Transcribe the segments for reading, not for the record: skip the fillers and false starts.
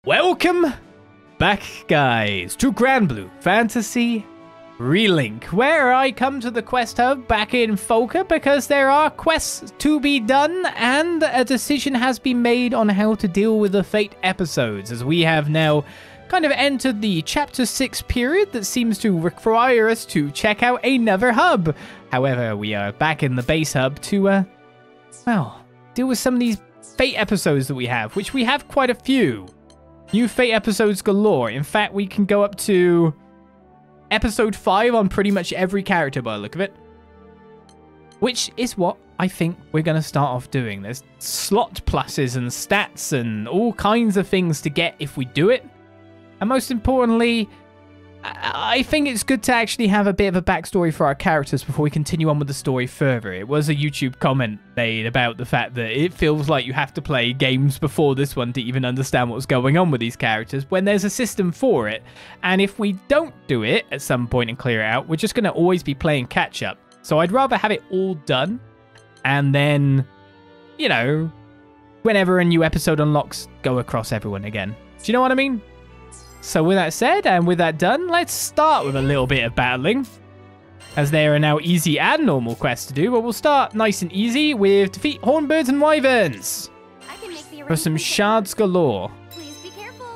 Welcome back, guys, to Granblue Fantasy Relink, where I come to the quest hub back in Folka because there are quests to be done and a decision has been made on how to deal with the Fate episodes, as we have now kind of entered the Chapter 6 period that seems to require us to check out another hub. However, we are back in the base hub to, well, deal with some of these Fate episodes that we have, which we have quite a few. New Fate episodes galore. In fact, we can go up to episode 5 on pretty much every character by the look of it. Which is what I think we're going to start off doing. There's slot pluses and stats and all kinds of things to get if we do it. And most importantly, I think it's good to actually have a bit of a backstory for our characters before we continue on with the story further. It was a YouTube comment made about the fact that it feels like you have to play games before this one to even understand what's going on with these characters when there's a system for it. And if we don't do it at some point and clear it out, we're just going to always be playing catch up. So I'd rather have it all done and then, you know, whenever a new episode unlocks, go across everyone again. Do you know what I mean? So with that said, and with that done, let's start with a little bit of battling, as there are now easy and normal quests to do, but we'll start nice and easy with defeat hornbirds and wyverns for some shards galore. Please be careful.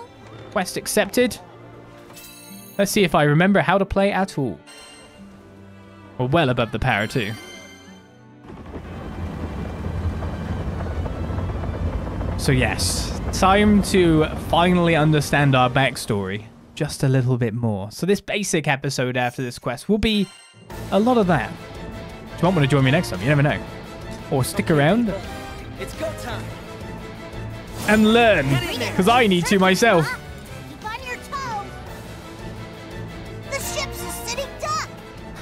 Quest accepted. Let's see if I remember how to play at all. We're well above the para too. So yes, time to finally understand our backstory just a little bit more. So this basic episode after this quest will be a lot of that. You might want to join me next time, you never know. Or stick around. It's go time. And learn, because I need to myself. Keep on your toes. The ship's a sitting duck.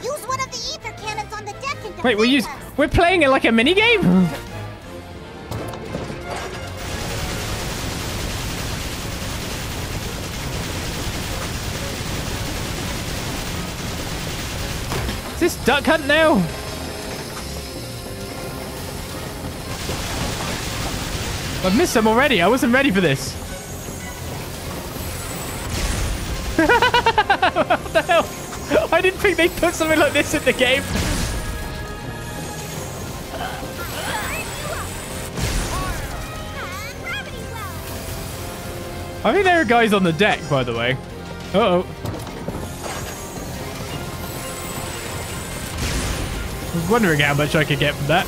Use one of the ether cannons on the deck and Wait, we're playing it like a mini game? Is this duck hunt now? I've missed some already. I wasn't ready for this. What the hell? I didn't think they'd put something like this in the game. I think there are guys on the deck, by the way. Uh-oh. I was wondering how much I could get from that.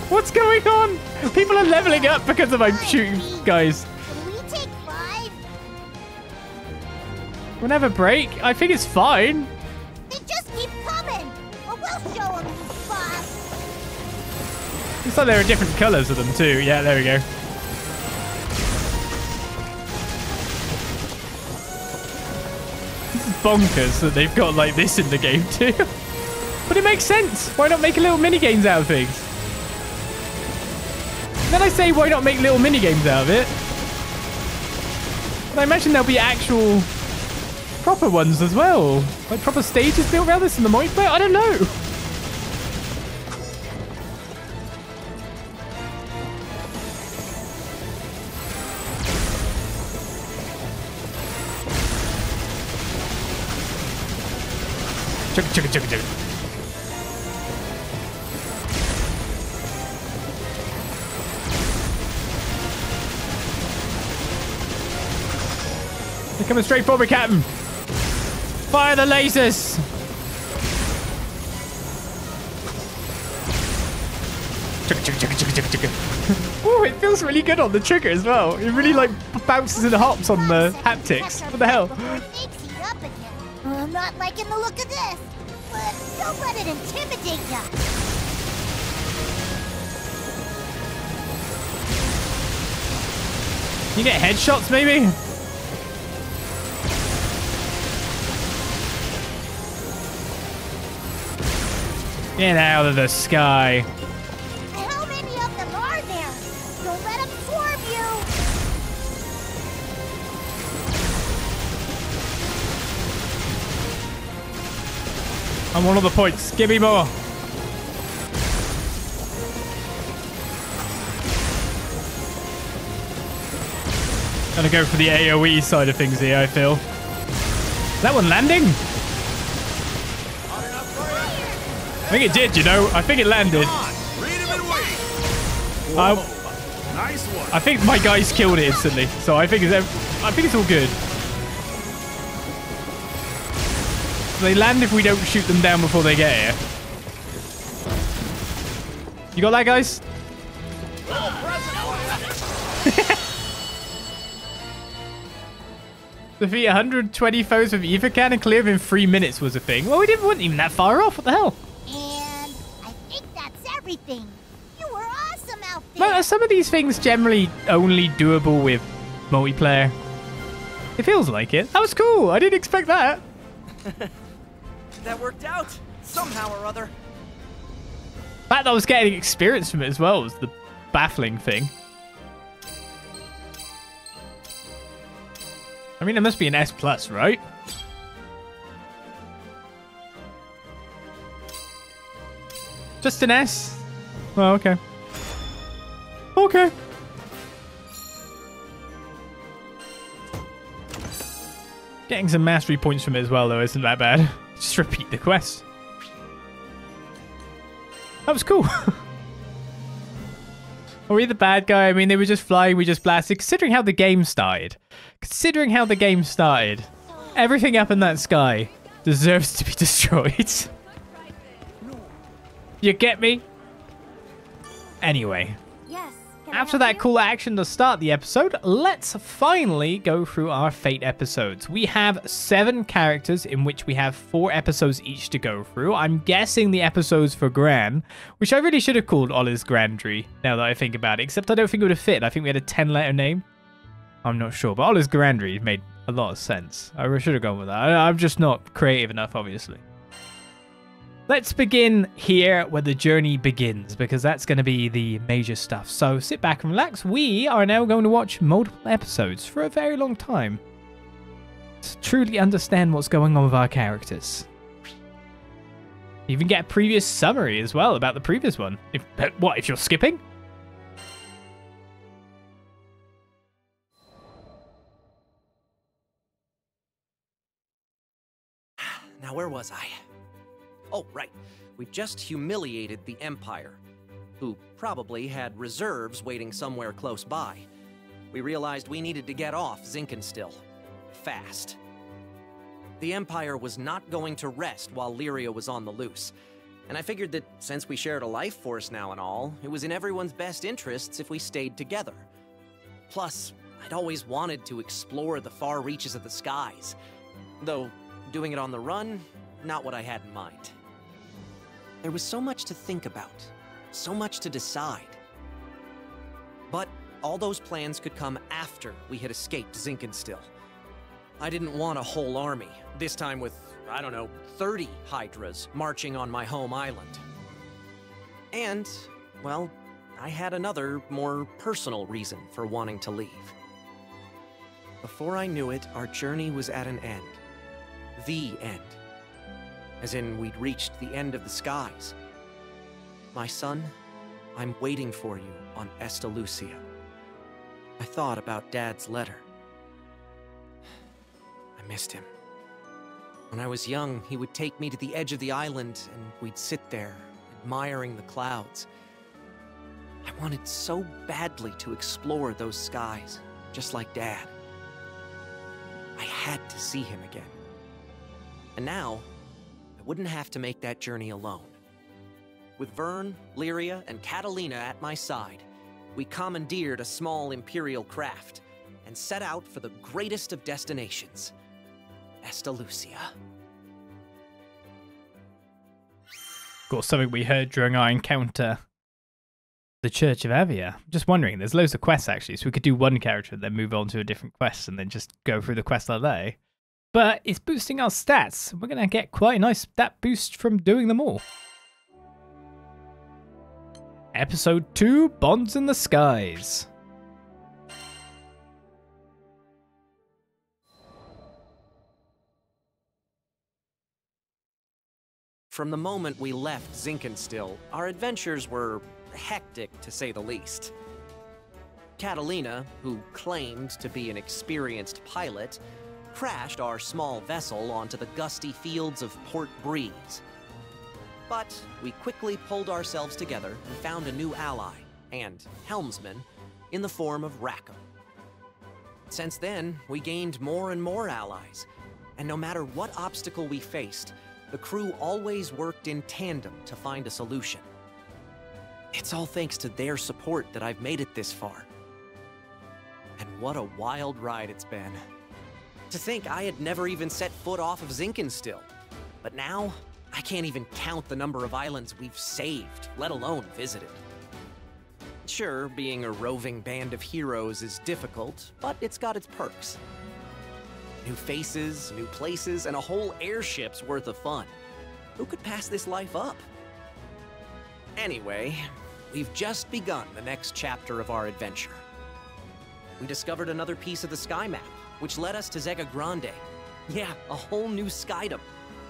What's going on? People are leveling up because of my shooting guys. Can we take 5? We'll have a break. I think it's fine. They just keep coming. But we'll show them who's boss. Looks like there are different colors of them too. Yeah, there we go. This is bonkers that they've got like this in the game too. But it makes sense. Why not make little mini games out of things? Then I say, why not make little mini games out of it? But I imagine there'll be actual proper ones as well. Like proper stages built around this in the multiplayer? I don't know. Chugga, chugga, chugga, chugga. They're coming straight for me, Captain. Fire the lasers. Chugga, chugga, chugga, chugga, chugga. Ooh, it feels really good on the trigger as well. It really like bounces and hops on the haptics. What the hell? I'm not liking the look of this, but don't let it intimidate you. You get headshots, maybe? Get out of the sky. How many of them are there? Don't let them swarm you. I'm on all the points. Give me more. Gonna go for the AoE side of things here, I feel. Is that one landing? I think it did, you know. I think it landed. Nice one. I think my guys killed it instantly, so I think it's all good. They land if we don't shoot them down before they get here. You got that, guys? Defeat 120 foes with ether cannon clear within 3 minutes was a thing. Well, wasn't even that far off. What the hell? And I think that's everything. You were awesome out there. Well, are some of these things generally only doable with multiplayer? It feels like it. That was cool. I didn't expect that. That worked out somehow or other. The fact that I was getting experience from it as well was the baffling thing. I mean, it must be an S+, right? Just an S? Well, okay. Okay. Getting some mastery points from it as well, though, isn't that bad. Just repeat the quest. That was cool. Are we the bad guy? I mean, they were just flying, we just blasted. Considering how the game started. Everything up in that sky deserves to be destroyed. You get me? Anyway. Yes. After that cool action to start the episode, let's finally go through our Fate episodes. We have 7 characters in which we have 4 episodes each to go through. I'm guessing the episodes for Gran, which I really should have called Olizandri, now that I think about it, except I don't think it would have fit. I think we had a 10-letter name. I'm not sure, but Olizandri made a lot of sense. I should have gone with that. I'm just not creative enough, obviously. Let's begin here where the journey begins, because that's going to be the major stuff. So sit back and relax. We are now going to watch multiple episodes for a very long time to truly understand what's going on with our characters. Even get a previous summary as well about the previous one. If you're skipping? Now, where was I? Oh, right. We just humiliated the Empire, who probably had reserves waiting somewhere close by. We realized we needed to get off Zinkenstill. Fast. The Empire was not going to rest while Lyria was on the loose, and I figured that since we shared a life force now and all, it was in everyone's best interests if we stayed together. Plus, I'd always wanted to explore the far reaches of the skies, though doing it on the run, not what I had in mind. There was so much to think about, so much to decide. But all those plans could come after we had escaped Zinkenstill. I didn't want a whole army, this time with, I don't know, 30 Hydras marching on my home island. And, well, I had another, more personal reason for wanting to leave. Before I knew it, our journey was at an end. The end. As in, we'd reached the end of the skies. My son, I'm waiting for you on Estalucia. I thought about Dad's letter. I missed him. When I was young, he would take me to the edge of the island, and we'd sit there, admiring the clouds. I wanted so badly to explore those skies, just like Dad. I had to see him again. And now, I wouldn't have to make that journey alone. With Vern, Lyria, and Katalina at my side, we commandeered a small Imperial craft and set out for the greatest of destinations, Estalucia. Of course, something we heard during our encounter the Church of Avia. I'm just wondering, there's loads of quests actually, so we could do one character and then move on to a different quest and then just go through the quest like that. But it's boosting our stats. We're going to get quite a nice stat boost from doing them all. Episode 2, Bonds in the Skies. From the moment we left Zinkenstill, our adventures were hectic, to say the least. Katalina, who claimed to be an experienced pilot, crashed our small vessel onto the gusty fields of Port Breeze. But we quickly pulled ourselves together and found a new ally, and helmsman, in the form of Rackam. Since then, we gained more and more allies, and no matter what obstacle we faced, the crew always worked in tandem to find a solution. It's all thanks to their support that I've made it this far. And what a wild ride it's been. To think I had never even set foot off of Zinkenstill. But now, I can't even count the number of islands we've saved, let alone visited. Sure, being a roving band of heroes is difficult, but it's got its perks. New faces, new places, and a whole airship's worth of fun. Who could pass this life up? Anyway, we've just begun the next chapter of our adventure. We discovered another piece of the sky map, which led us to Zegagrande. Yeah, a whole new Skydom.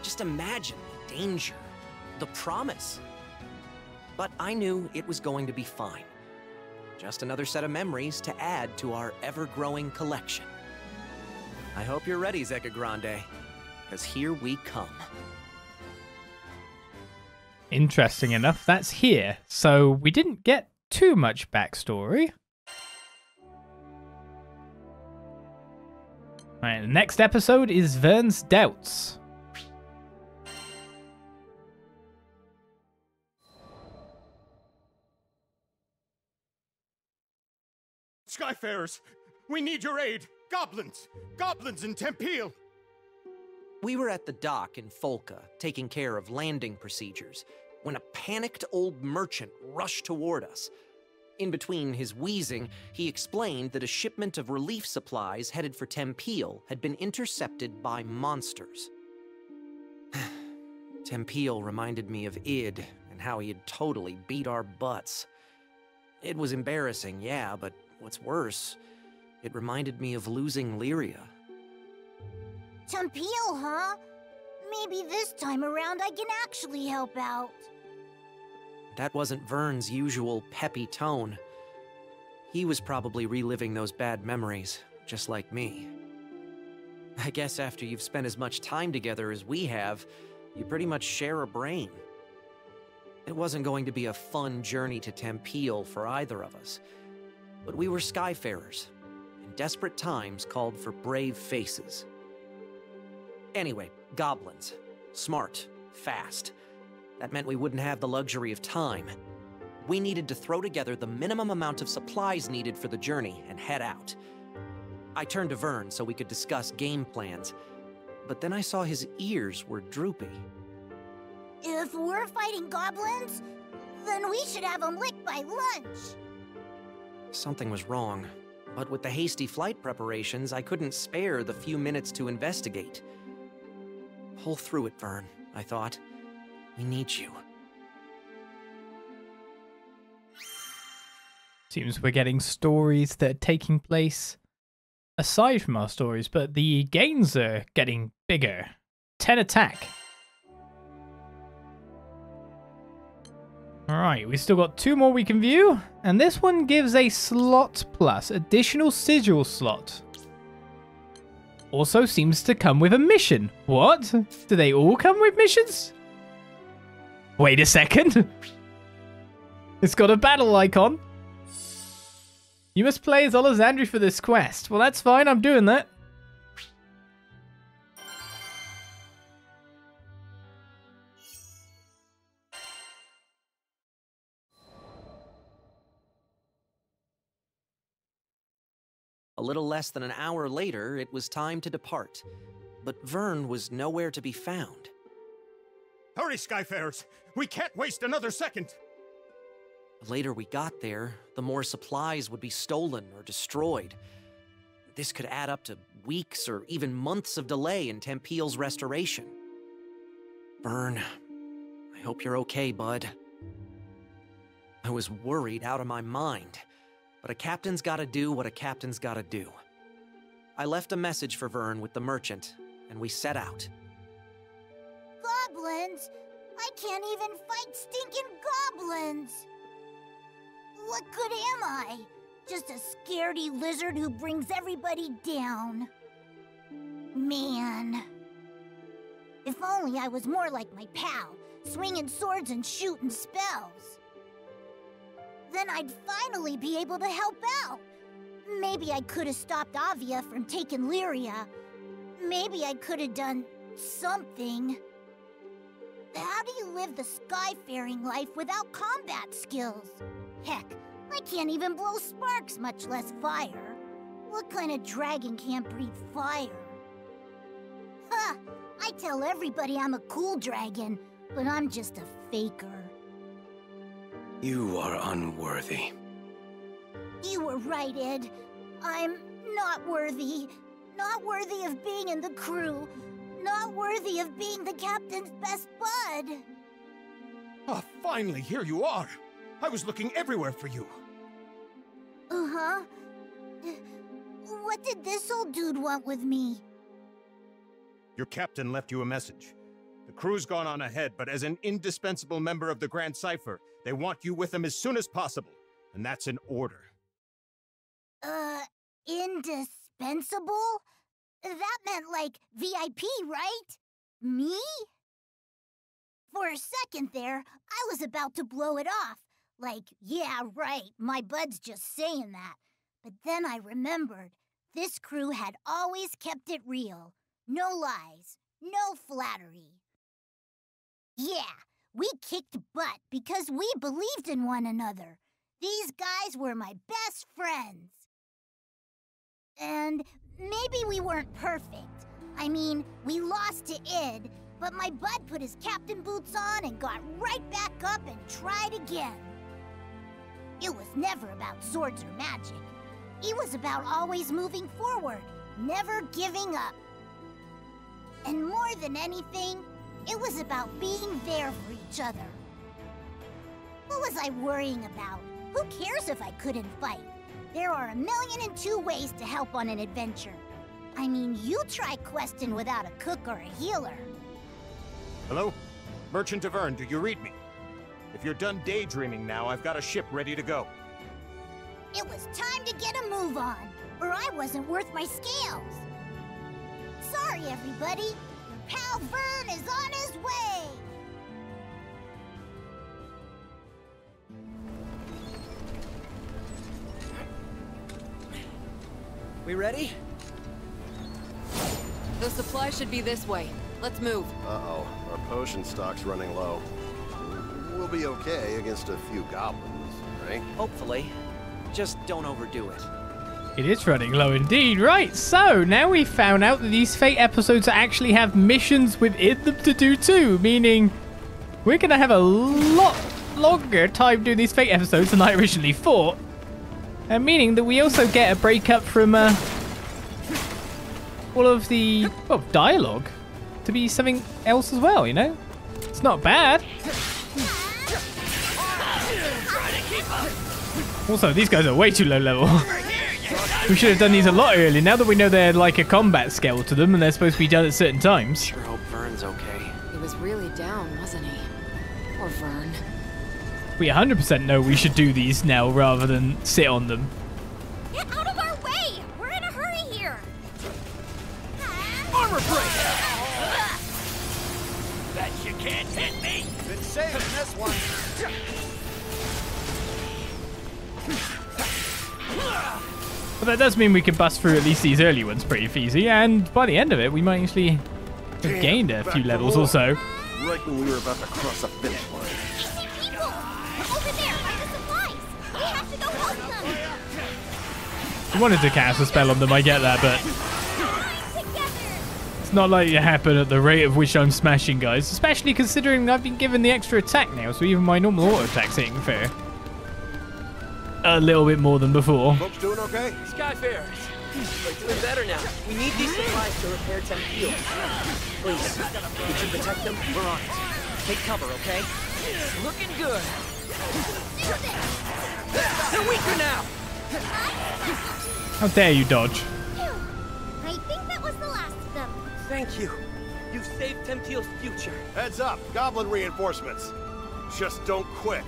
Just imagine the danger, the promise. But I knew it was going to be fine. Just another set of memories to add to our ever-growing collection. I hope you're ready, Zegagrande, because here we come. Interesting enough, that's here. So we didn't get too much backstory. Alright, the next episode is Vern's Doubts. Skyfarers, we need your aid! Goblins! Goblins in Tempeel! We were at the dock in Folka, taking care of landing procedures, when a panicked old merchant rushed toward us. In between his wheezing, he explained that a shipment of relief supplies headed for Tempeel had been intercepted by monsters. Tempeel reminded me of Id and how he had totally beat our butts. It was embarrassing, yeah, but what's worse, it reminded me of losing Lyria. Tempeel, huh? Maybe this time around I can actually help out. That wasn't Vern's usual peppy tone. He was probably reliving those bad memories, just like me. I guess after you've spent as much time together as we have, you pretty much share a brain. It wasn't going to be a fun journey to Tempeel for either of us. But we were Skyfarers, and desperate times called for brave faces. Anyway, goblins. Smart. Fast. That meant we wouldn't have the luxury of time. We needed to throw together the minimum amount of supplies needed for the journey and head out. I turned to Vern so we could discuss game plans, but then I saw his ears were droopy. If we're fighting goblins, then we should have them licked by lunch. Something was wrong, but with the hasty flight preparations, I couldn't spare the few minutes to investigate. Pull through it, Vern, I thought. We need you. Seems we're getting stories that are taking place aside from our stories, but the gains are getting bigger. 10 attack. Alright, we still got 2 more we can view, and this one gives a slot plus, additional sigil slot. Also seems to come with a mission. What? Do they all come with missions? Wait a second. It's got a battle icon. You must play as Olizandri for this quest. Well, that's fine. I'm doing that. A little less than an hour later, it was time to depart. But Vern was nowhere to be found. Hurry, Skyfarers! We can't waste another second! The later we got there, the more supplies would be stolen or destroyed. This could add up to weeks or even months of delay in Tempeel's restoration. Vern, I hope you're okay, bud. I was worried out of my mind, but a captain's gotta do what a captain's gotta do. I left a message for Vern with the merchant, and we set out. Goblins? I can't even fight stinking goblins! What good am I? Just a scaredy lizard who brings everybody down. Man. If only I was more like my pal, swinging swords and shooting spells. Then I'd finally be able to help out. Maybe I could have stopped Avia from taking Lyria. Maybe I could have done something. How do you live the skyfaring life without combat skills? Heck, I can't even blow sparks, much less fire. What kind of dragon can't breathe fire? Ha! I tell everybody I'm a cool dragon, but I'm just a faker. You are unworthy. You were right, Ed. I'm not worthy. Not worthy of being in the crew. Not worthy of being the captain's best bud. Ah, finally, here you are. I was looking everywhere for you. Uh-huh. What did this old dude want with me? Your captain left you a message. The crew's gone on ahead, but as an indispensable member of the Grandcypher, they want you with them as soon as possible. And that's an order. Indispensable? That meant, like, VIP, right? Me? For a second there, I was about to blow it off. Like, yeah, right, my bud's just saying that. But then I remembered, this crew had always kept it real. No lies, no flattery. Yeah, we kicked butt because we believed in one another. These guys were my best friends. And maybe we weren't perfect. I mean, we lost to Id, but my bud put his captain boots on and got right back up and tried again. It was never about swords or magic. It was about always moving forward, never giving up. And more than anything, it was about being there for each other. What was I worrying about? Who cares if I couldn't fight? There are 1,000,002 ways to help on an adventure. I mean, you try questing without a cook or a healer. Hello? Merchant of Ern, do you read me? If you're done daydreaming now, I've got a ship ready to go. It was time to get a move on, or I wasn't worth my scales. Sorry, everybody. Your pal Vern is on his way. We ready? The supply should be this way. Let's move. Uh-oh, our potion stock's running low. We'll be okay against a few goblins, right? Hopefully. Just don't overdo it. It is running low indeed. Right, so now we've found out that these Fate episodes actually have missions within them to do too, meaning we're going to have a lot longer time doing these Fate episodes than I originally thought. And meaning that we also get a breakup from all of the, well, dialogue to be something else as well, you know? It's not bad. Also, these guys are way too low level. We should have done these a lot earlier. Now that we know they're like a combat scale to them and they're supposed to be done at certain times. Sure hope Vern's okay. He was really down, wasn't he? Poor Vern. We 100% know we should do these now rather than sit on them. Get out of our way! We're in a hurry here! Armor break! Bet you can't hit me! Been saving this one. But that does mean we can bust through at least these early ones pretty easy, and by the end of it, we might actually have gained a few levels or so. Right when we were about to cross the finish line. I see people! Over there, by the supplies! We have to go help them! I wanted to cast a spell on them, I get that, but it's not likely to happen at the rate of which I'm smashing guys, especially considering I've been given the extra attack now, so even my normal auto attack's hitting fair. A little bit more than before. Folks doing okay? Skyfarers! We're doing better now. We need these supplies to repair 10 fields. Please, could you protect them? We're on it. Take cover, okay? Looking good. They're weaker now! How dare you dodge? I think that was the last of them. Thank you. You've saved Temteel's future. Heads up, goblin reinforcements. Just don't quit.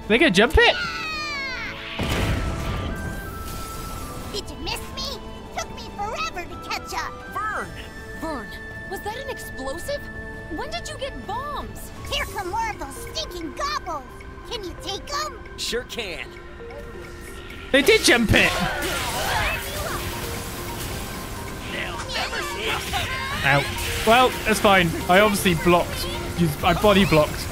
They gonna jump it? Miss me? Took me forever to catch up. Vern, was that an explosive? When did you get bombs? Here come more of those stinking gobbles. Can you take them? Sure can. They did jump it. Ow. Well, that's fine. I obviously blocked. I body blocked.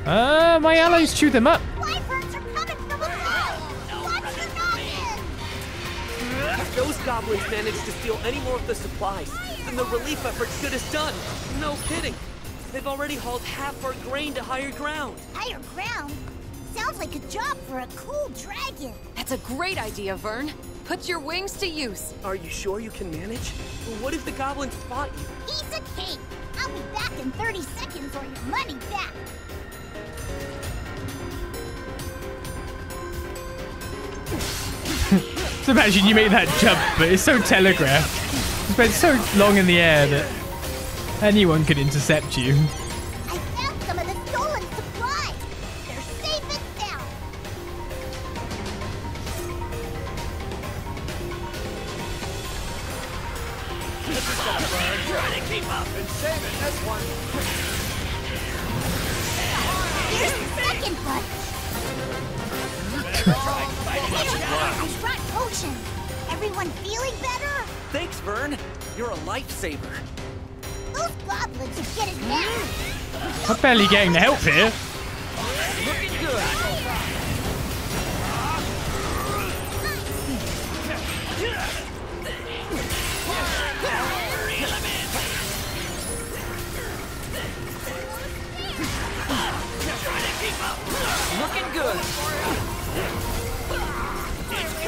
My allies chewed them up. Wyverns are coming from above. Watch your noggin. If those goblins managed to steal any more of the supplies, then the relief effort's good as done. No kidding. They've already hauled half our grain to higher ground. Higher ground? Sounds like a job for a cool dragon. That's a great idea, Vern. Put your wings to use. Are you sure you can manage? What if the goblins spot you? Piece of cake. I'll be back in 30 seconds or your money back. Just imagine you make that jump, but it's so telegraphed. You spent so long in the air that anyone could intercept you. I found some of the stolen supplies. They're safe and sound. Try to keep up and save it, this one. Here's the second bunch. I brought potion. Everyone feeling better? Thanks, Vern. You're a lifesaver. Those goblins are getting mad. I'm barely getting the help here. Looking good. Looking good.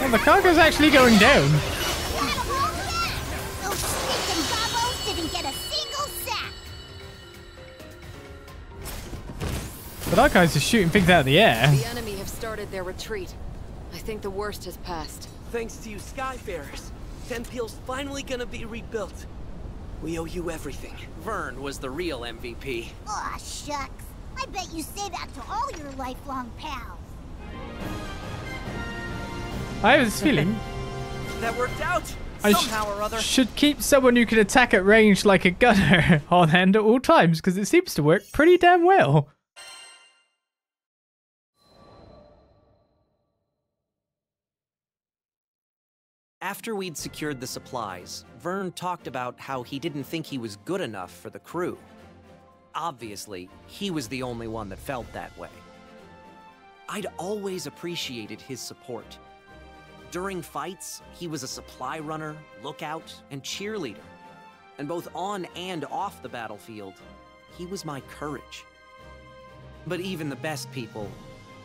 Well, the cargo's actually going down. Those stinking gobbos didn't get a single sack. But our guys are shooting things out of the air. The enemy have started their retreat. I think the worst has passed. Thanks to you Skyfarers, Tenpeel's finally gonna be rebuilt. We owe you everything. Vern was the real MVP. Aw, shucks. I bet you say that to all your lifelong pals. I have this feeling That worked out! I Somehow or other. should keep someone who can attack at range like a gunner on hand at all times, because it seems to work pretty damn well. After we'd secured the supplies, Vern talked about how he didn't think he was good enough for the crew. Obviously, he was the only one that felt that way. I'd always appreciated his support. During fights, he was a supply runner, lookout, and cheerleader. And both on and off the battlefield, he was my courage. But even the best people,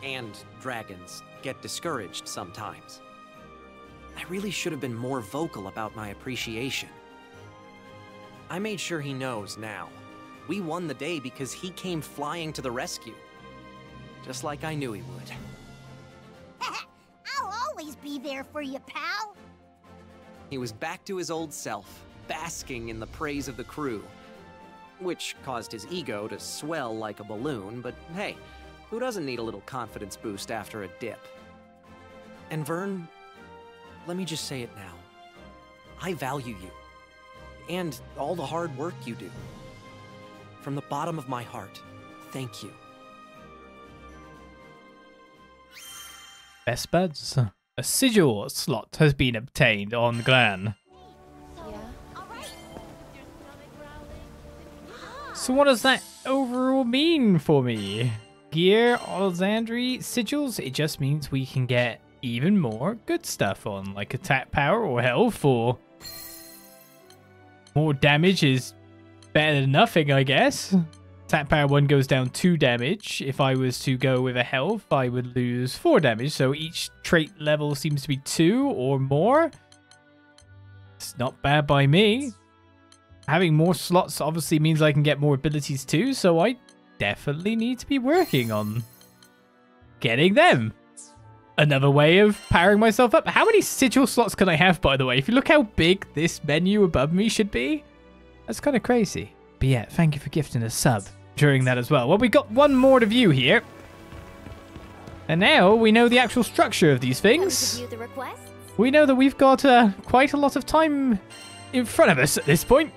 and dragons, get discouraged sometimes. I really should have been more vocal about my appreciation. I made sure he knows now. We won the day because he came flying to the rescue. Just like I knew he would. I'll always be there for you, pal. He was back to his old self, basking in the praise of the crew. Which caused his ego to swell like a balloon, but hey, who doesn't need a little confidence boost after a dip? And Vern, let me just say it now. I value you. And all the hard work you do. From the bottom of my heart, thank you. Best buds. A sigil slot has been obtained on Gran. So what does that overall mean for me? Gear, Olizandri, sigils, it just means we can get even more good stuff on, like attack power or health, or more damage is better than nothing, I guess. Attack power 1 goes down 2 damage. If I was to go with a health, I would lose 4 damage. So each trait level seems to be 2 or more. It's not bad by me. Having more slots obviously means I can get more abilities too. So I definitely need to be working on getting them. Another way of powering myself up. How many sigil slots can I have, by the way? If you look how big this menu above me should be, that's kind of crazy. But yeah, thank you for gifting a sub during that as well. Well, we got one more to view here. And now we know the actual structure of these things. View the requests? We know that we've got quite a lot of time in front of us at this point.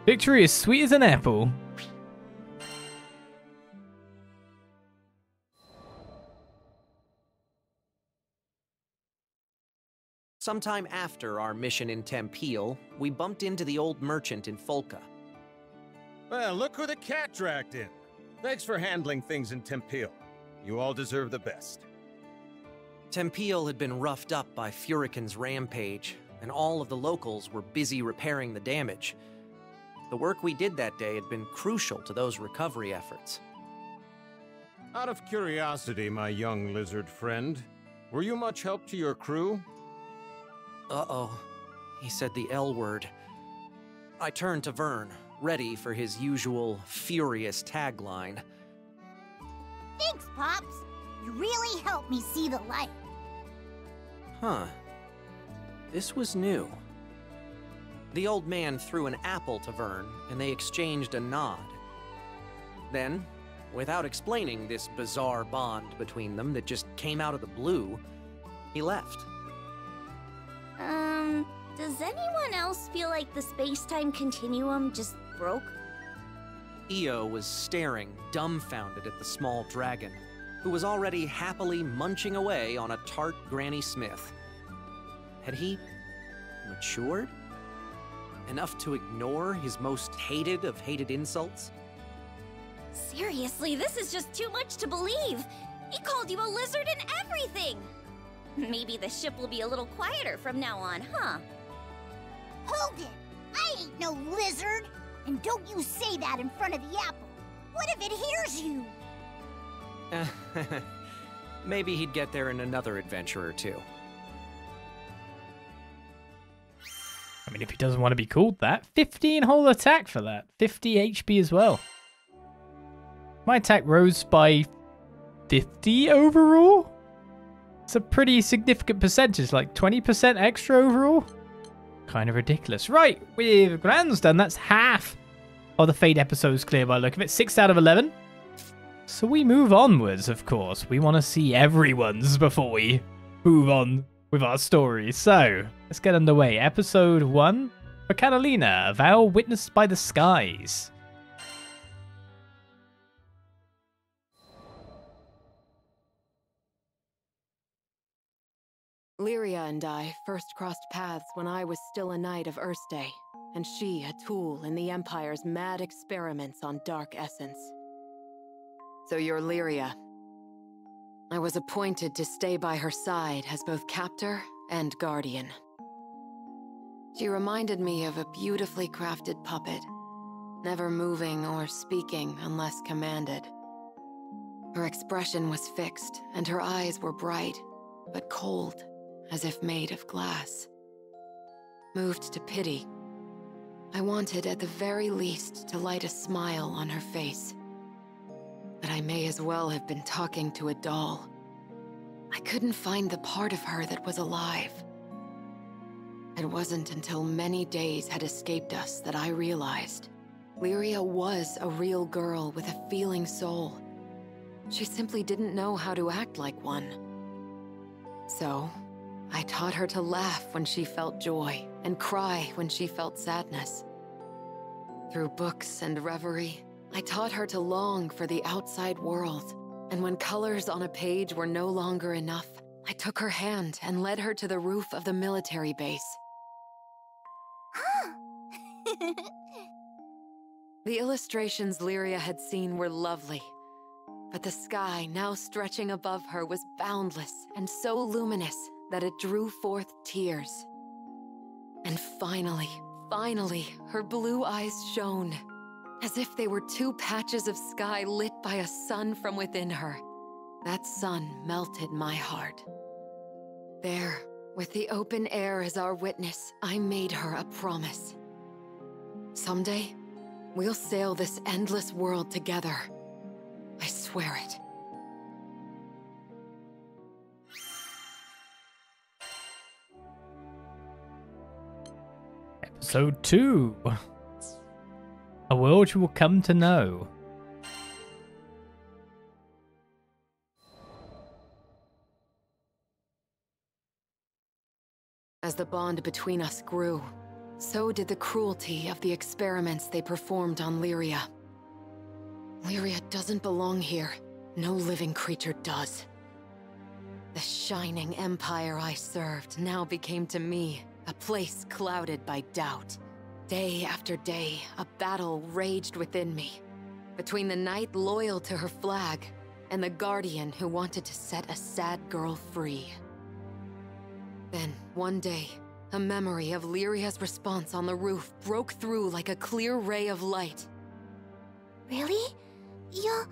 Victory is sweet as an apple. Sometime after our mission in Tempeal, we bumped into the old merchant in Folca. Well, look who the cat dragged in. Thanks for handling things in Tempeal. You all deserve the best. Tempeal had been roughed up by Furican's rampage, and all of the locals were busy repairing the damage. The work we did that day had been crucial to those recovery efforts. Out of curiosity, my young lizard friend, were you much help to your crew? Uh-oh. He said the L word. I turned to Vern, ready for his usual furious tagline. Thanks, Pops. You really helped me see the light. Huh. This was new. The old man threw an apple to Vern, and they exchanged a nod. Then, without explaining this bizarre bond between them that just came out of the blue, he left. Does anyone else feel like the space-time continuum just broke? Io was staring, dumbfounded at the small dragon, who was already happily munching away on a tart Granny Smith. Had he matured? Enough to ignore his most hated of hated insults? Seriously, this is just too much to believe. He called you a lizard and everything. Maybe the ship will be a little quieter from now on, huh? Hold it! I ain't no lizard! And don't you say that in front of the apple! What if it hears you? Maybe he'd get there in another adventure or two. I mean, if he doesn't want to be called that, 15 whole attack for that. 50 HP as well. My attack rose by 50 overall? It's a pretty significant percentage, like 20% extra overall. Kind of ridiculous. Right, with Gran's done, that's half of the Fate episodes clear by the look of it. 6 out of 11. So we move onwards, of course. We want to see everyone's before we move on with our story. So, let's get underway. Episode 1 for Katalina, a vow witnessed by the skies. Lyria and I first crossed paths when I was still a knight of Erste, and she a tool in the Empire's mad experiments on dark essence. So you're Lyria. I was appointed to stay by her side as both captor and guardian. She reminded me of a beautifully crafted puppet, never moving or speaking unless commanded. Her expression was fixed, and her eyes were bright, but cold, as if made of glass. Moved to pity, I wanted at the very least to light a smile on her face. But I may as well have been talking to a doll. I couldn't find the part of her that was alive. It wasn't until many days had escaped us that I realized Lyria was a real girl with a feeling soul. She simply didn't know how to act like one. So, I taught her to laugh when she felt joy and cry when she felt sadness. Through books and reverie, I taught her to long for the outside world, and when colors on a page were no longer enough, I took her hand and led her to the roof of the military base. The illustrations Lyria had seen were lovely, but the sky now stretching above her was boundless and so luminous that it drew forth tears. And finally, her blue eyes shone, as if they were two patches of sky lit by a sun from within her. That sun melted my heart. There, with the open air as our witness, I made her a promise. Someday, we'll sail this endless world together. I swear it. Episode 2. A world you will come to know. As the bond between us grew, so did the cruelty of the experiments they performed on Lyria. Lyria doesn't belong here. No living creature does. The shining empire I served now became to me a place clouded by doubt. Day after day, a battle raged within me, between the knight loyal to her flag and the guardian who wanted to set a sad girl free. Then, one day, a memory of Lyria's response on the roof broke through like a clear ray of light. Really? You'll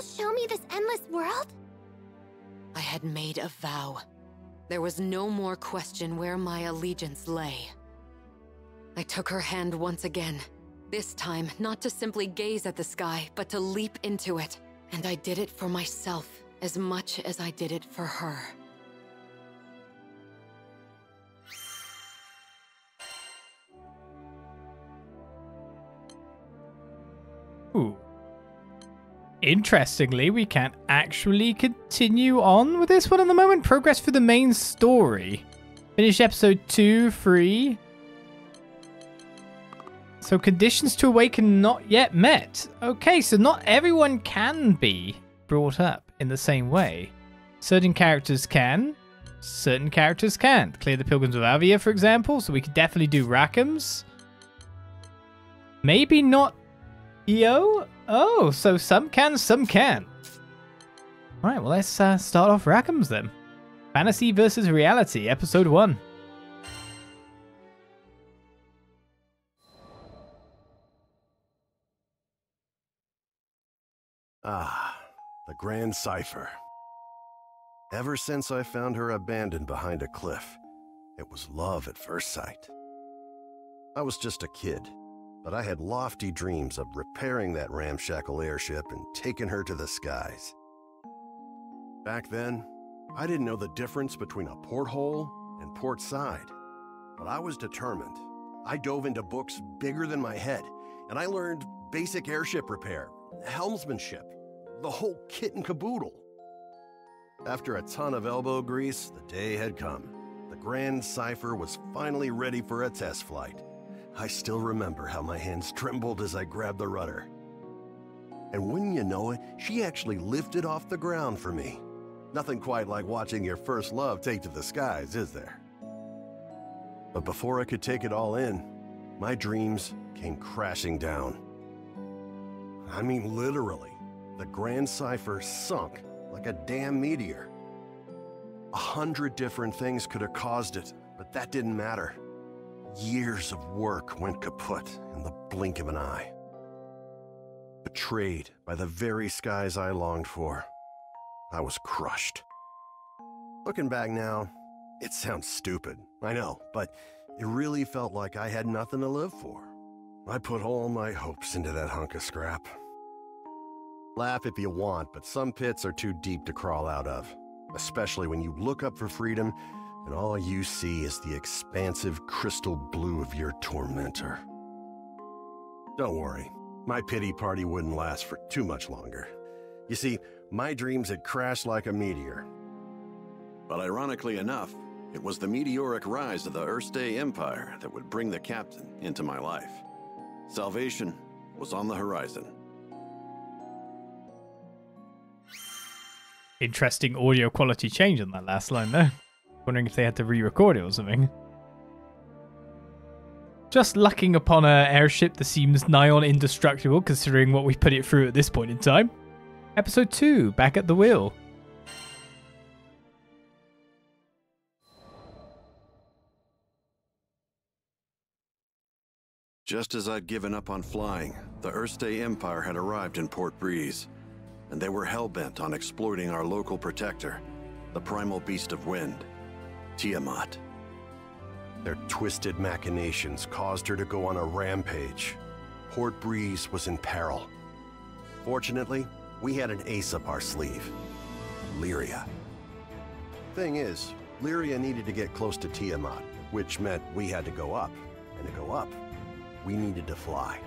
show me this endless world? I had made a vow. There was no more question where my allegiance lay. I took her hand once again. This time, not to simply gaze at the sky, but to leap into it. And I did it for myself as much as I did it for her. Ooh. Interestingly, we can't actually continue on with this one at the moment. Progress through the main story. Finish episode 2, 3. So conditions to awaken not yet met. Okay, so not everyone can be brought up in the same way. Certain characters can. Certain characters can't. Clear the Pilgrims of Avia, for example. So we could definitely do Rackams. Maybe not EO? Oh, so some can, some can't. Alright, well let's start off Rackams then. Fantasy versus Reality, episode 1. Ah, the Grandcypher. Ever since I found her abandoned behind a cliff, it was love at first sight. I was just a kid, but I had lofty dreams of repairing that ramshackle airship and taking her to the skies. Back then, I didn't know the difference between a porthole and port side, but I was determined. I dove into books bigger than my head, and I learned basic airship repair, helmsmanship, the whole kit and caboodle. After a ton of elbow grease, the day had come. The Grandcypher was finally ready for a test flight. I still remember how my hands trembled as I grabbed the rudder. And wouldn't you know it, she actually lifted off the ground for me. Nothing quite like watching your first love take to the skies, is there? But before I could take it all in, my dreams came crashing down. I mean, literally, the Grandcypher sunk like a damn meteor. 100 different things could have caused it, but that didn't matter. Years of work went kaput in the blink of an eye. Betrayed by the very skies I longed for, I was crushed. Looking back now, it sounds stupid, I know, but it really felt like I had nothing to live for. I put all my hopes into that hunk of scrap. Laugh if you want, but some pits are too deep to crawl out of, especially when you look up for freedom and all you see is the expansive crystal blue of your tormentor. Don't worry, my pity party wouldn't last for too much longer. You see, my dreams had crashed like a meteor. But ironically enough, it was the meteoric rise of the Erste Empire that would bring the captain into my life. Salvation was on the horizon. Interesting audio quality change on that last line though. Wondering if they had to re-record it or something. Just lucking upon an airship that seems nigh on indestructible considering what we put it through at this point in time. Episode 2, back at the wheel. Just as I'd given up on flying, the Erste Empire had arrived in Port Breeze, and they were hell-bent on exploiting our local protector, the primal beast of wind, Tiamat. Their twisted machinations caused her to go on a rampage. Port Breeze was in peril. Fortunately, we had an ace up our sleeve, Lyria. Thing is, Lyria needed to get close to Tiamat, which meant we had to go up, and to go up, we needed to fly.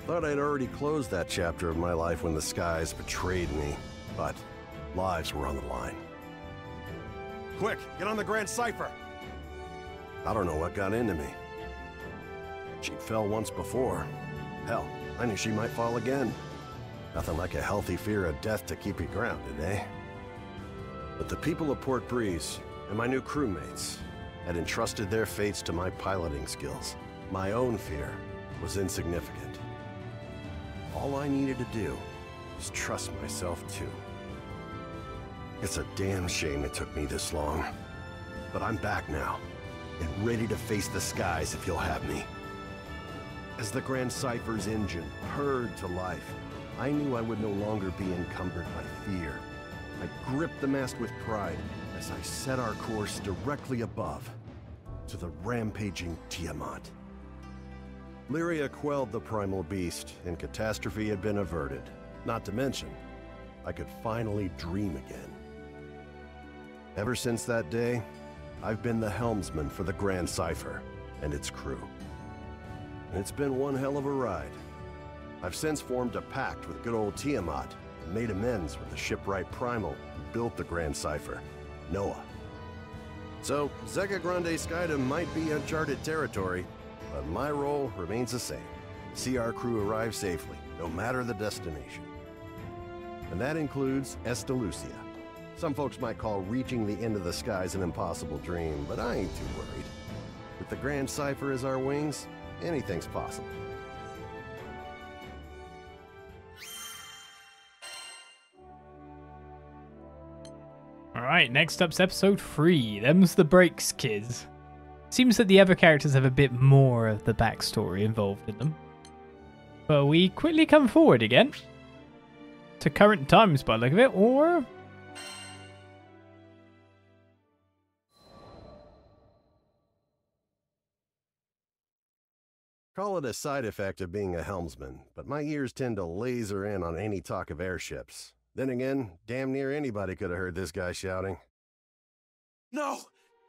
Thought I'd already closed that chapter of my life when the skies betrayed me, but lives were on the line. Quick, get on the Grandcypher! I don't know what got into me. She fell once before. Hell, I knew she might fall again. Nothing like a healthy fear of death to keep you grounded, eh? But the people of Port Breeze and my new crewmates had entrusted their fates to my piloting skills. My own fear was insignificant. All I needed to do was trust myself too. It's a damn shame it took me this long. But I'm back now, and ready to face the skies if you'll have me. As the Grandcypher's engine purred to life, I knew I would no longer be encumbered by fear. I gripped the mast with pride as I set our course directly above to the rampaging Tiamat. Lyria quelled the primal beast, and catastrophe had been averted. Not to mention, I could finally dream again. Ever since that day, I've been the helmsman for the Grandcypher and its crew. And it's been one hell of a ride. I've since formed a pact with good old Tiamat and made amends with the shipwright primal who built the Grandcypher, Noah. So, Zegagrande Skydom might be uncharted territory, but my role remains the same. See our crew arrive safely, no matter the destination. And that includes Estalucia. Some folks might call reaching the end of the skies an impossible dream, but I ain't too worried. With the Grandcypher as our wings, anything's possible. Alright, next up's episode 3. Them's the breaks, kids. Seems that the other characters have a bit more of the backstory involved in them. But we quickly come forward again. To current times by the look of it, or... Call it a side effect of being a helmsman, but my ears tend to laser in on any talk of airships. Then again, damn near anybody could have heard this guy shouting. No!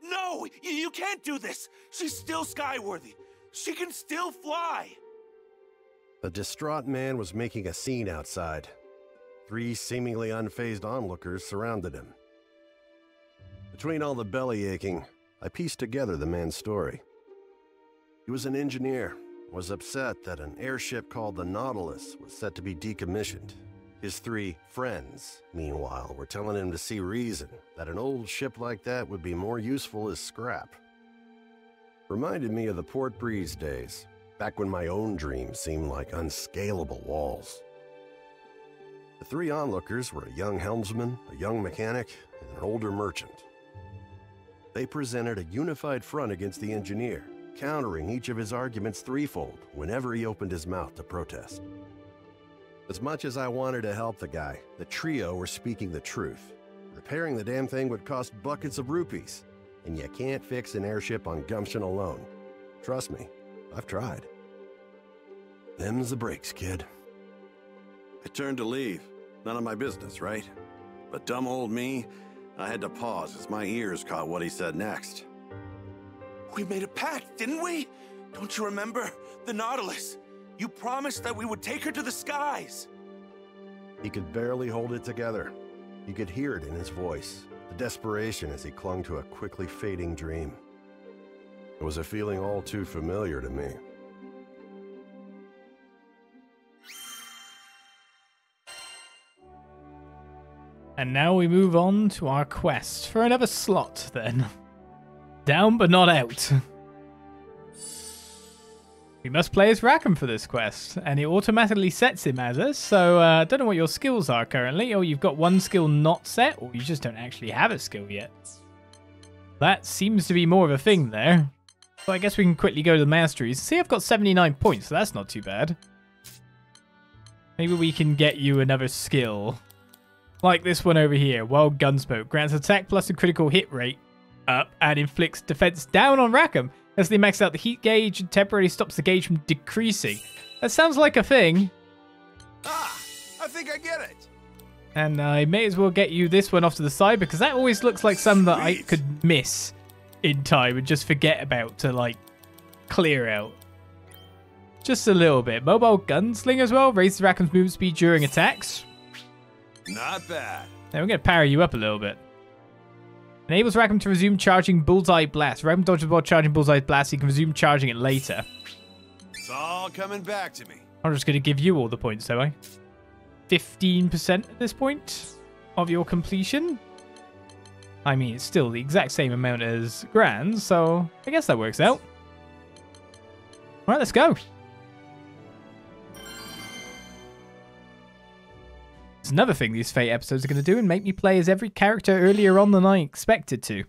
No! You can't do this! She's still skyworthy! She can still fly! The distraught man was making a scene outside. 3 seemingly unfazed onlookers surrounded him. Between all the belly aching, I pieced together the man's story. He was an engineer, was upset that an airship called the Nautilus was set to be decommissioned. His 3 friends, meanwhile, were telling him to see reason that an old ship like that would be more useful as scrap. Reminded me of the Port Breeze days, back when my own dreams seemed like unscalable walls. The 3 onlookers were a young helmsman, a young mechanic, and an older merchant. They presented a unified front against the engineer, countering each of his arguments threefold whenever he opened his mouth to protest. As much as I wanted to help the guy, the trio were speaking the truth. Repairing the damn thing would cost buckets of rupees, and you can't fix an airship on gumption alone. Trust me, I've tried. Them's the breaks, kid. I turned to leave. None of my business, right? But dumb old me, I had to pause as my ears caught what he said next. We made a pact, didn't we? Don't you remember? The Nautilus. You promised that we would take her to the skies. He could barely hold it together. You could hear it in his voice, the desperation as he clung to a quickly fading dream. It was a feeling all too familiar to me. And now we move on to our quest for another slot then. Down but not out. We must play as Rackam for this quest, and it automatically sets him as us, so I don't know what your skills are currently, or you've got one skill not set, or you just don't actually have a skill yet. That seems to be more of a thing there. So I guess we can quickly go to the masteries. See, I've got 79 points, so that's not too bad. Maybe we can get you another skill. Like this one over here, Wild Gunsmoke. Grants attack plus a critical hit rate up and inflicts defense down on Rackam as they max out the heat gauge and temporarily stops the gauge from decreasing. That sounds like a thing. Ah! I think I get it! And I may as well get you this one off to the side because that always looks like some that I could miss in time and just forget about to, like, clear out. Just a little bit. Mobile Gunsling as well. Raises Rackam's movement speed during attacks. Not bad. Now we're going to power you up a little bit. Enables Rackam to resume charging Bullseye Blast. Rackam dodges while charging Bullseye Blast. He can resume charging it later. It's all coming back to me. I'm just going to give you all the points, am I? 15% at this point of your completion. I mean, it's still the exact same amount as Gran, so I guess that works out. Alright, let's go. There's another thing these Fate episodes are going to do and make me play as every character earlier on than I expected to.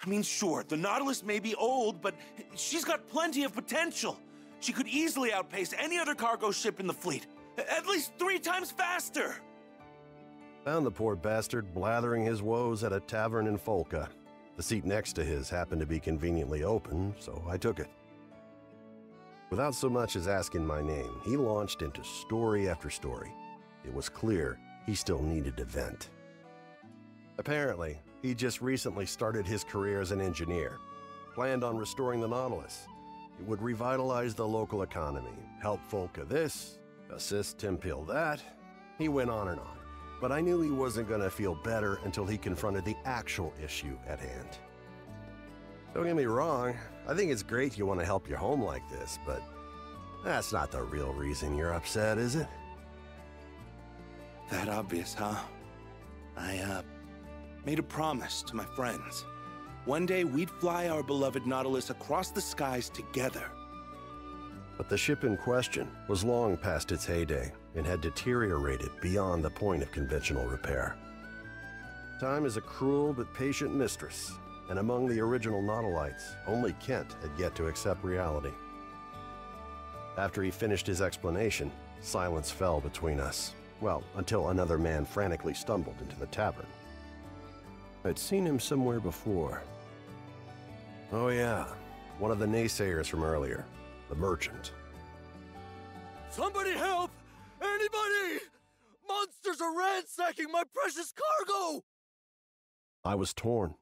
I mean, sure, the Nautilus may be old, but she's got plenty of potential. She could easily outpace any other cargo ship in the fleet. At least 3 times faster! Found the poor bastard blathering his woes at a tavern in Folka. The seat next to his happened to be conveniently open, so I took it. Without so much as asking my name, he launched into story after story. It was clear he still needed to vent. Apparently, he just recently started his career as an engineer. Planned on restoring the Nautilus. It would revitalize the local economy, help Folka this, assist Timpil that. He went on and on, but I knew he wasn't going to feel better until he confronted the actual issue at hand. Don't get me wrong, I think it's great you want to help your home like this, but that's not the real reason you're upset, is it? That obvious, huh? I, made a promise to my friends. One day we'd fly our beloved Nautilus across the skies together. But the ship in question was long past its heyday and had deteriorated beyond the point of conventional repair. Time is a cruel but patient mistress, and among the original Nautilites, only Kent had yet to accept reality. After he finished his explanation, silence fell between us. Well, until another man frantically stumbled into the tavern. I'd seen him somewhere before. Oh yeah, one of the naysayers from earlier, the merchant. Somebody help! Anybody! Monsters are ransacking my precious cargo! I was torn.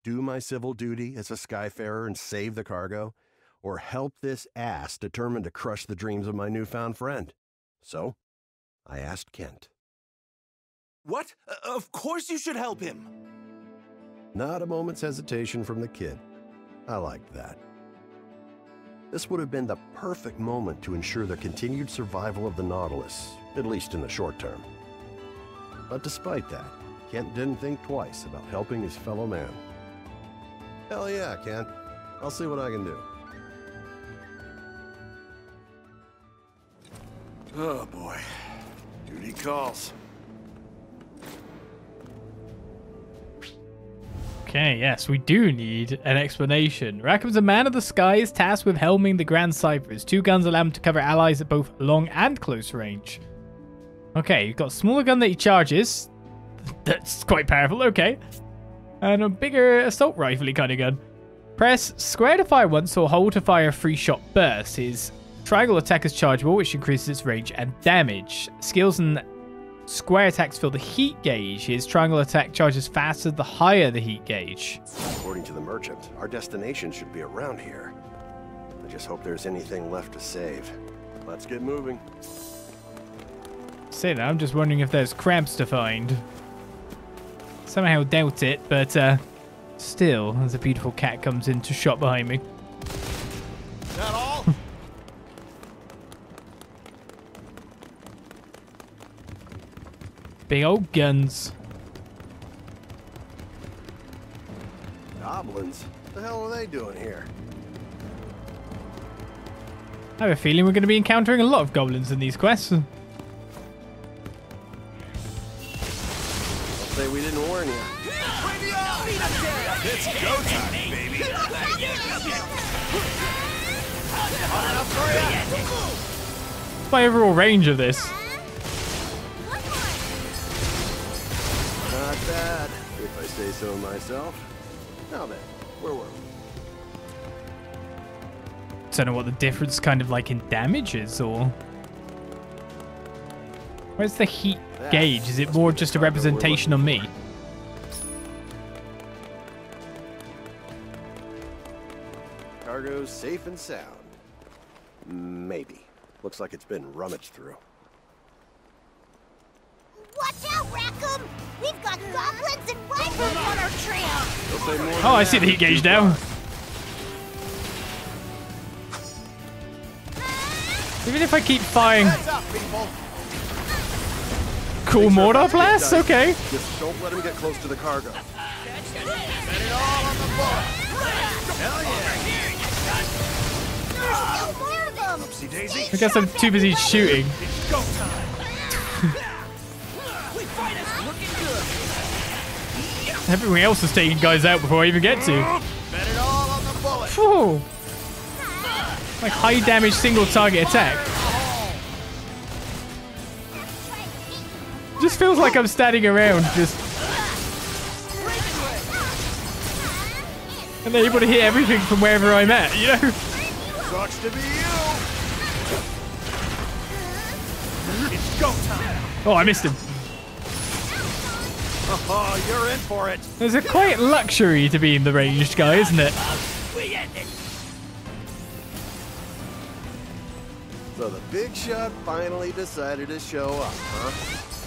Do my civil duty as a skyfarer and save the cargo, or help this ass determined to crush the dreams of my newfound friend? So, I asked Kent. What? Of course you should help him! Not a moment's hesitation from the kid. I liked that. This would have been the perfect moment to ensure the continued survival of the Nautilus, at least in the short term. But despite that, Kent didn't think twice about helping his fellow man. Hell yeah, Kent. I'll see what I can do. Oh boy. Duty calls. Okay, yes, we do need an explanation. Rackham's a man of the skies tasked with helming the Grandcypher. His 2 guns allow him to cover allies at both long and close range. Okay, you've got a smaller gun that he charges. That's quite powerful, okay. And a bigger assault rifle kind of gun. Press square to fire once or hold to fire a 3-shot burst. His triangle attack is chargeable, which increases its range and damage. Skills and square attacks fill the heat gauge. His triangle attack charges faster the higher the heat gauge. According to the merchant, our destination should be around here. I just hope there's anything left to save. Let's get moving. Say that, I'm just wondering if there's cramps to find. Somehow doubt it, but still, as a beautiful cat comes into shot behind me. That all? Big old guns. Goblins? What the hell are they doing here? I have a feeling we're going to be encountering a lot of goblins in these quests. Don't say we didn't warn you. It's go time, baby! What's my overall range of this? Not bad, if I say so myself. Now then, where were we? Don't know what the difference kind of like in damage is, or... Where's the heat gauge? Is it more just a representation on me? Cargo's safe and sound. Maybe. Looks like it's been rummaged through. Oh, I see the heat gauge now. Even if I keep firing cool mortar blasts, okay. Just don't let him get close to the cargo. Set it all on the bullet. Hell yeah. Oopsie daisy. I guess I'm too busy shooting. It's go time. We fight us looking good. Everyone else is taking guys out before I even get to. Bet it all on the bullet. Whew. Like high damage single target attack. Just feels like I'm standing around, just and able to hit everything from wherever I'm at, you know? Sucks to be you. It's go time. Oh, I missed him. Oh, you're in for it. There's a quite luxury to being the ranged guy, isn't it? We end it. So the big shot finally decided to show up, huh?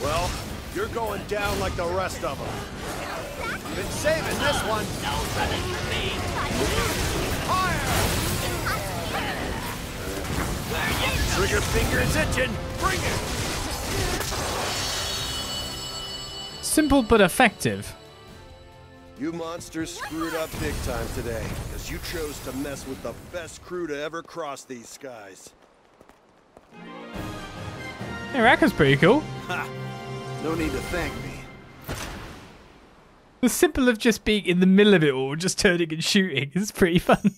Well, you're going down like the rest of them. Been saving this one. Fire! Trigger finger's itching. Bring it. Simple but effective. You monsters screwed up big time today, because you chose to mess with the best crew to ever cross these skies. Hey, Rackam's pretty cool. Ha! No need to thank me. The simple of just being in the middle of it all, just turning and shooting, is pretty fun.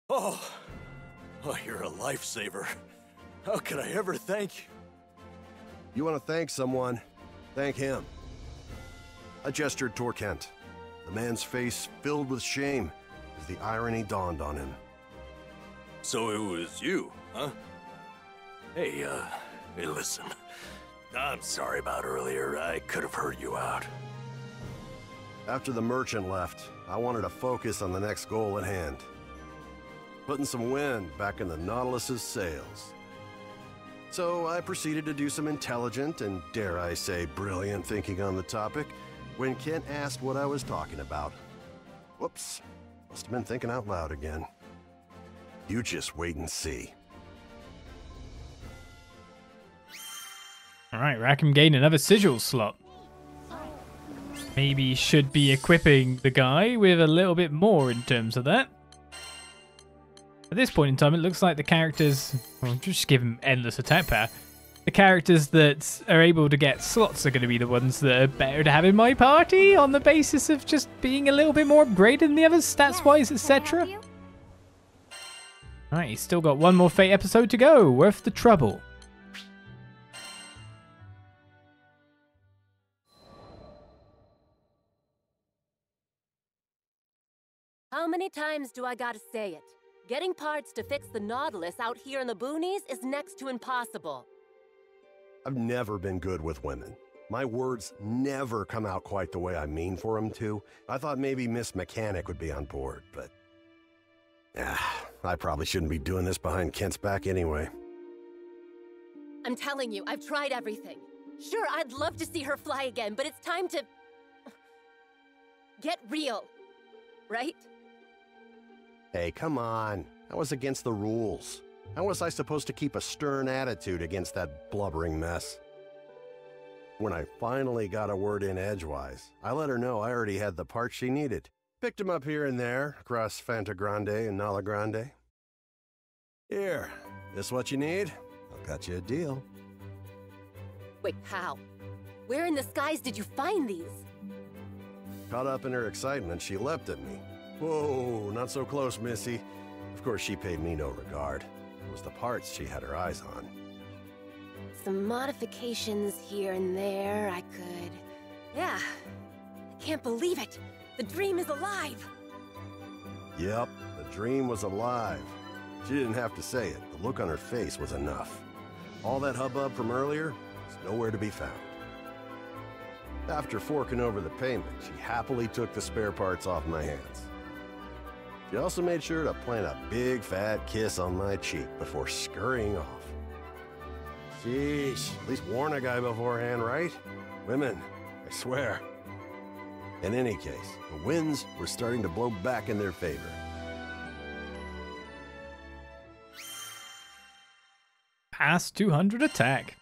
Oh, you're a lifesaver. How could I ever thank you? You want to thank someone? Thank him. I gestured toward Kent. The man's face filled with shame as the irony dawned on him. So it was you, huh? Hey, listen. I'm sorry about earlier. I could have heard you out. After the merchant left, I wanted to focus on the next goal at hand. Putting some wind back in the Nautilus's sails. So I proceeded to do some intelligent and, dare I say, brilliant thinking on the topic when Kent asked what I was talking about. Whoops, must have been thinking out loud again. You just wait and see. Alright, Rackham gained another sigil slot. Maybe should be equipping the guy with a little bit more in terms of that. At this point in time, it looks like the characters... Well, just give them endless attack power. The characters that are able to get slots are going to be the ones that are better to have in my party on the basis of just being a little bit more upgraded than the others, stats-wise, etc. Alright, he's still got one more Fate episode to go. Worth the trouble. How many times do I gotta say it? Getting parts to fix the Nautilus out here in the boonies is next to impossible. I've never been good with women. My words never come out quite the way I mean for them to. I thought maybe Miss Mechanic would be on board, but... I probably shouldn't be doing this behind Kent's back anyway. I'm telling you, I've tried everything. Sure, I'd love to see her fly again, but it's time to... get real. Right? Hey, come on. That was against the rules. How was I supposed to keep a stern attitude against that blubbering mess? When I finally got a word in edgewise, I let her know I already had the parts she needed. Picked them up here and there, across Fantagrande and Nalagrande. Here, this what you need? I'll cut you a deal. Wait, how? Where in the skies did you find these? Caught up in her excitement, she leapt at me. Whoa, not so close, Missy. Of course, she paid me no regard. It was the parts she had her eyes on. Some modifications here and there, I could... Yeah. I can't believe it. The dream is alive. Yep, the dream was alive. She didn't have to say it. The look on her face was enough. All that hubbub from earlier was nowhere to be found. After forking over the payment, she happily took the spare parts off my hands. She also made sure to plant a big fat kiss on my cheek before scurrying off. Sheesh, at least warn a guy beforehand, right? Women, I swear. In any case, the winds were starting to blow back in their favor. Past 200 attack.